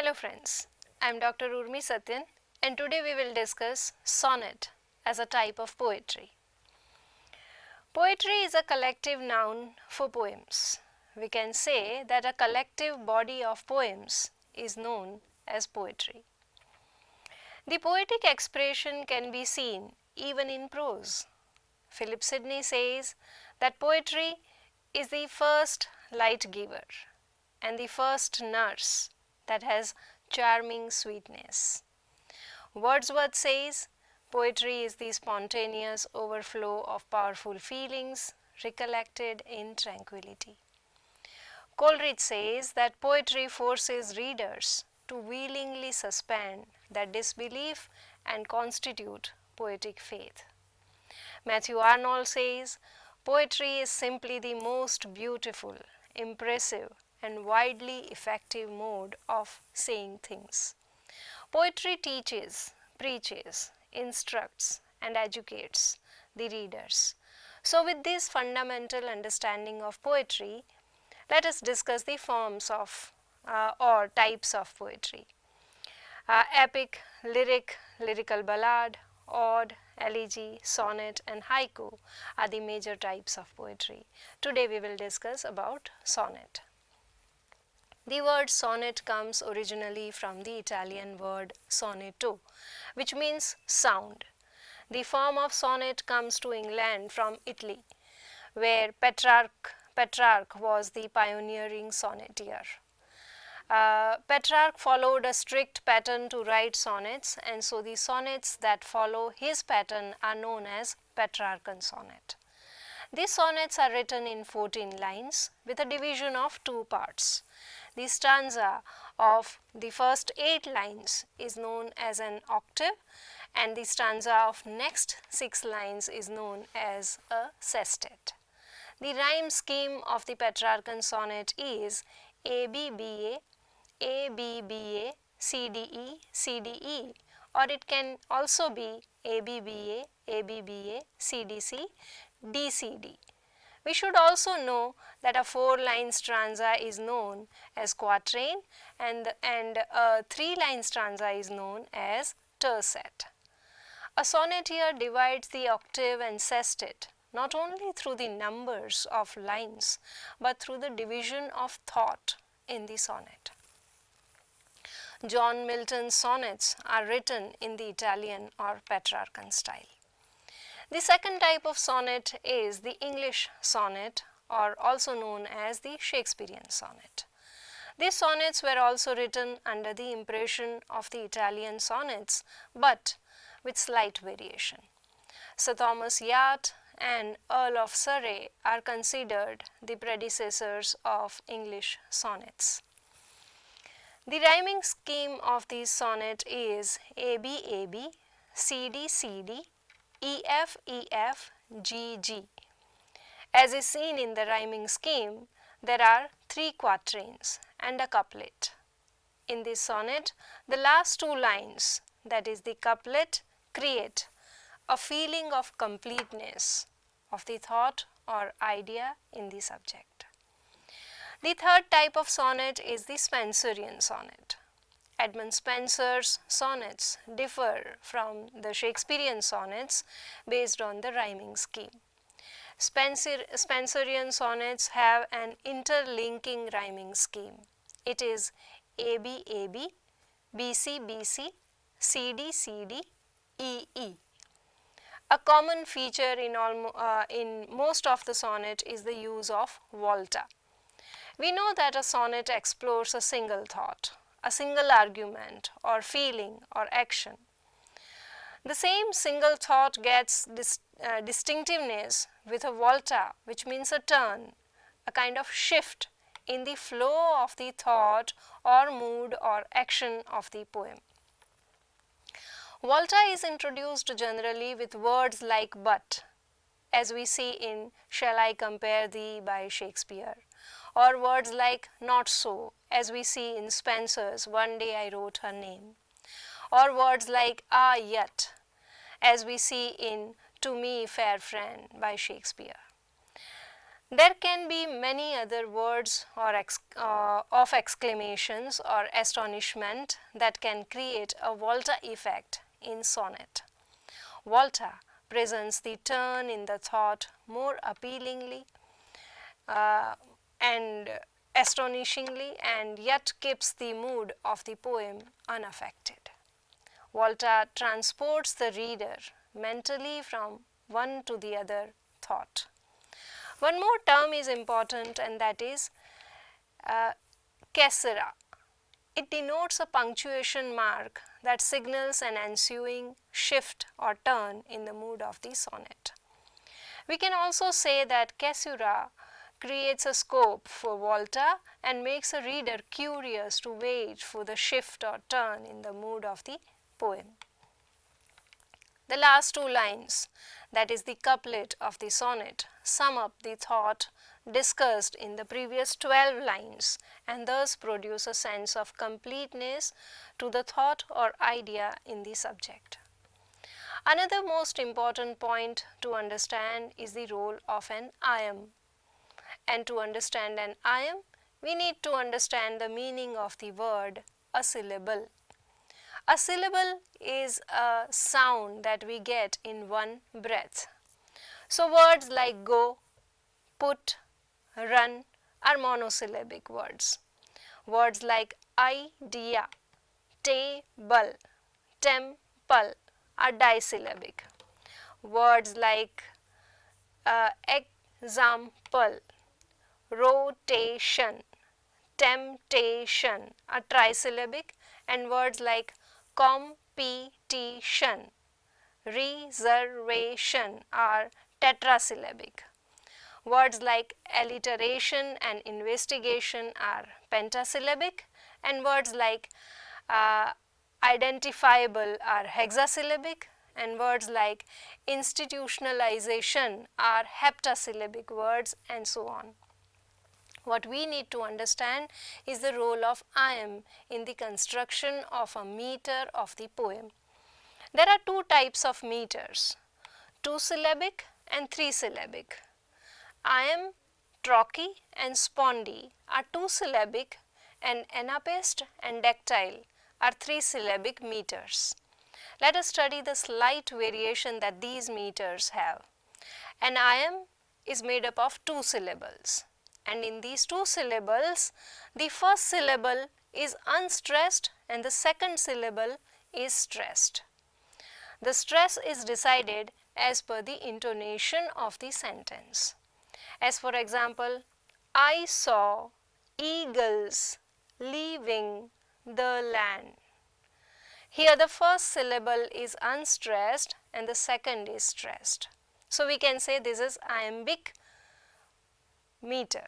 Hello friends, I am Dr. Urmi Satyan and today we will discuss sonnet as a type of poetry. Poetry is a collective noun for poems. We can say that a collective body of poems is known as poetry. The poetic expression can be seen even in prose. Philip Sidney says that poetry is the first light giver and the first nurse that has charming sweetness. Wordsworth says poetry is the spontaneous overflow of powerful feelings recollected in tranquility. Coleridge says that poetry forces readers to willingly suspend their disbelief and constitute poetic faith. Matthew Arnold says poetry is simply the most beautiful, impressive and widely effective mode of saying things. Poetry teaches, preaches, instructs and educates the readers. So with this fundamental understanding of poetry, let us discuss the forms of or types of poetry. Epic, lyric, lyrical ballad, ode, elegy, sonnet and haiku are the major types of poetry. Today we will discuss about sonnet. The word sonnet comes originally from the Italian word sonetto, which means sound. The form of sonnet comes to England from Italy, where Petrarch was the pioneering sonneteer. Petrarch followed a strict pattern to write sonnets, and so the sonnets that follow his pattern are known as petrarchansonnets. These sonnets are written in 14 lines with a division of two parts. The stanza of the first 8 lines is known as an octave and the stanza of next 6 lines is known as a sestet. The rhyme scheme of the Petrarchan sonnet is ABBA, ABBA, CDE, CDE, or it can also be ABBA, ABBA, CDC, DCD. We should also know that a 4-line stanza is known as quatrain and a 3-line stanza is known as tercet. A sonneteer divides the octave and sestet not only through the numbers of lines but through the division of thought in the sonnet. John Milton's sonnets are written in the Italian or Petrarchan style. The second type of sonnet is the English sonnet or also known as the Shakespearean sonnet. These sonnets were also written under the impression of the Italian sonnets but with slight variation. Sir Thomas Yat and Earl of Surrey are considered the predecessors of English sonnets. The rhyming scheme of these sonnet is ABAB, CD, EF, GG. As is seen in the rhyming scheme, there are 3 quatrains and a couplet. In this sonnet, the last 2 lines, that is the couplet, create a feeling of completeness of the thought or idea in the subject. The third type of sonnet is the Spenserian sonnet. Edmund Spenser's sonnets differ from the Shakespearean sonnets based on the rhyming scheme. Spenserian sonnets have an interlinking rhyming scheme. It is ABAB, BC, CD, EE. A common feature in most of the sonnet is the use of volta. We know that a sonnet explores a single thought, a single argument or feeling or action. The same single thought gets distinctiveness with a volta, which means a turn, a kind of shift in the flow of the thought or mood or action of the poem. Volta is introduced generally with words like but, as we see in Shall I Compare Thee by Shakespeare, or words like not so, as we see in Spenser's One Day I Wrote Her Name, or words like ah yet, as we see in To Me Fair Friend by Shakespeare. There can be many other words or of exclamations or astonishment that can create a volta effect in sonnet. Volta presents the turn in the thought more appealingly and astonishingly, and yet keeps the mood of the poem unaffected. Volta transports the reader mentally from one to the other thought. One more term is important, and that is caesura. It denotes a punctuation mark that signals an ensuing shift or turn in the mood of the sonnet. We can also say that caesura creates a scope for volta and makes a reader curious to wait for the shift or turn in the mood of the poem. The last two lines, that is the couplet of the sonnet, sum up the thought discussed in the previous 12 lines and thus produce a sense of completeness to the thought or idea in the subject. Another most important point to understand is the role of an iamb. And to understand an iamb, we need to understand the meaning of the word a syllable. A syllable is a sound that we get in one breath. So words like go, put, run are monosyllabic words. Words like idea, table, temple are disyllabic. Words like example, rotation, temptation are trisyllabic, and words like competition, reservation are tetrasyllabic. Words like alliteration and investigation are pentasyllabic, and words like identifiable are hexasyllabic, and words like institutionalization are heptasyllabic words, and so on. What we need to understand is the role of iamb in the construction of a meter of the poem. There are two types of meters, two-syllabic and three-syllabic. Iamb, trochee and spondee are two-syllabic, and anapest and dactyl are three-syllabic meters. Let us study the slight variation that these meters have. An iamb is made up of two syllables, and in these two syllables, the first syllable is unstressed and the second syllable is stressed. The stress is decided as per the intonation of the sentence. As for example, I saw eagles leaving the land. Here the first syllable is unstressed and the second is stressed. So we can say this is iambic meter.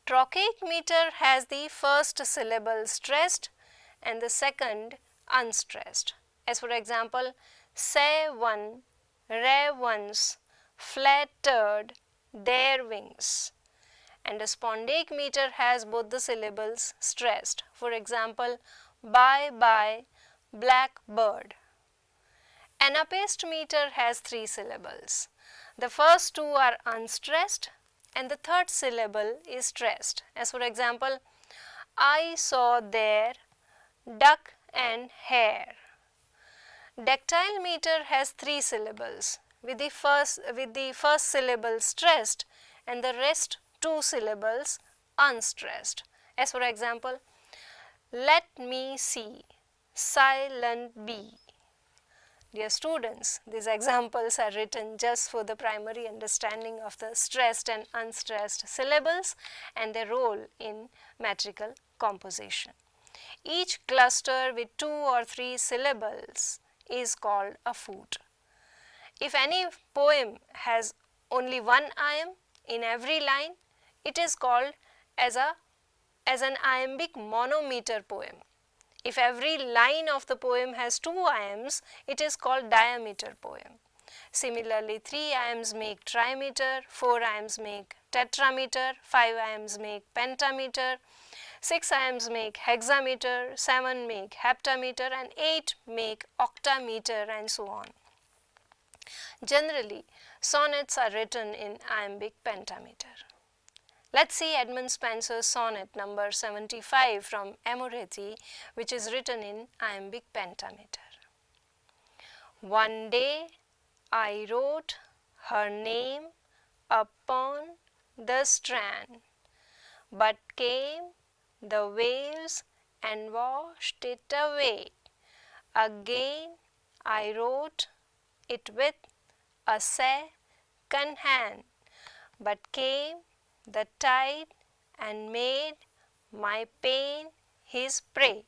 Trochaic meter has the first syllable stressed and the second unstressed. As for example, say one, ravens flattered their wings. And a spondaic meter has both the syllables stressed. For example, bye bye blackbird. Anapest meter has three syllables. The first two are unstressed and the third syllable is stressed. As for example, I saw there duck and hare. Dactyl meter has three syllables with the first syllable stressed and the rest two syllables unstressed. As for example, let me see, silent bee. Dear students, these examples are written just for the primary understanding of the stressed and unstressed syllables and their role in metrical composition. Each cluster with two or three syllables is called a foot. If any poem has only one iamb in every line, it is called as an iambic monometer poem. If every line of the poem has two iambs, it is called diameter poem. Similarly, 3 iambs make trimeter, 4 iambs make tetrameter, 5 iambs make pentameter, 6 iambs make hexameter, 7 make heptameter, and 8 make octameter, and so on. Generally, Sonnets are written in iambic pentameter. Let's see Edmund Spenser's sonnet number 75 from Amoreti, which is written in iambic pentameter. One day I wrote her name upon the strand, but came the waves and washed it away. Again I wrote it with a second hand, but came the tide and made my pen his prey.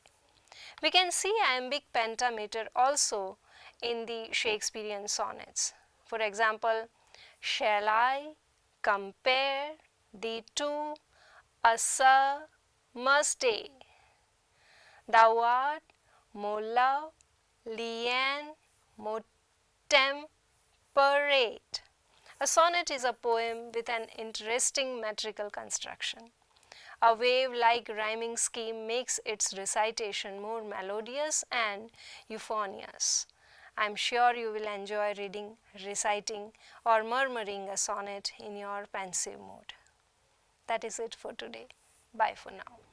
We can see iambic pentameter also in the Shakespearean sonnets. For example, shall I compare thee to a summer's day? Thou art more lovely and more temperate. A sonnet is a poem with an interesting metrical construction. A wave-like rhyming scheme makes its recitation more melodious and euphonious. I am sure you will enjoy reading, reciting or murmuring a sonnet in your pensive mood. That is it for today. Bye for now.